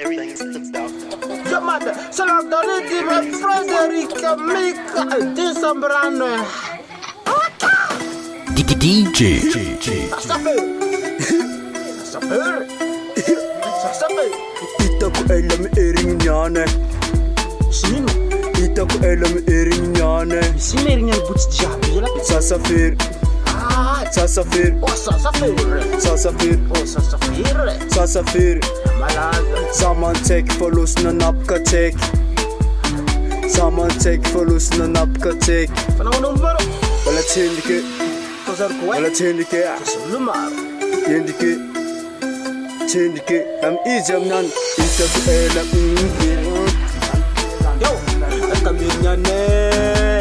Everything's about Jamada, salam daliti my Frederica Mika Decembrano. DJ. Safi. Itaku elam ering nyane. Sino? Itaku elam ering nyane. Sino ering yang butch jabi la? Sasafir. Sasafir. Oh Sasafir. Sasafir. Oh Sasafir. Sasafir. Malaga. Saman tek verlust na napka tek. Saman tek verlust na napka tek. Fana numero. Wala tindike. Tosar kuwe. Wala tindike. Lumar. Tindike. Tindike. Am ijam nan. Itaku elam Yo, esta mignane,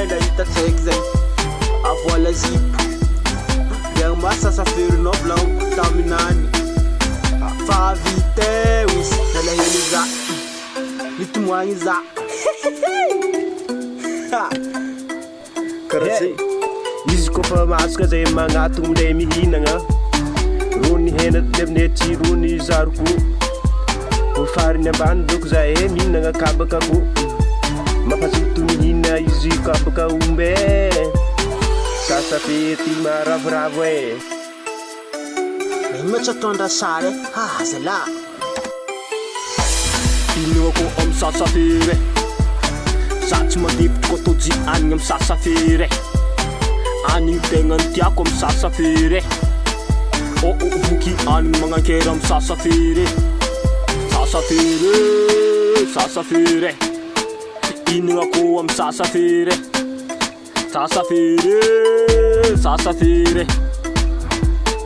la ita tegze. Avola zip. Yang massa Safir no blanco taminani. Fa vite wis, na heliza. Litumwangiza. Karasi. Izy ko fa masaka zay magnato minday mihinagna rony hena levnety rony zaroko ko fariny ambany doko zahay mihinagna kabaka ko mampazoto mihina izy kabaka ombe sasafety maravoravo e Mecha tonda sare, zala. inona ko am sasafety satsy matevitry ko toji anigny am sasafety anigny tegna tiako am sasafety voky anigny magnankera am sasafety sasafety inona ko am sasafety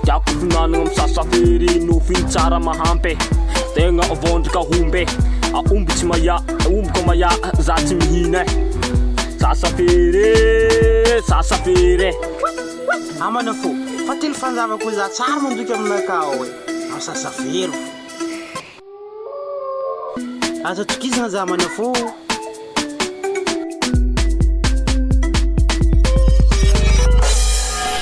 tiako finanagna am sasafety nofiny tsara mahampy tegna avondrika homby aomby tsy maya omby ko maya za tsy mihina sasafety Amana fo, fatily fanjava ko za tsara mandoky aminakao e. Am Sasafir. Aza tokizana za amana fo.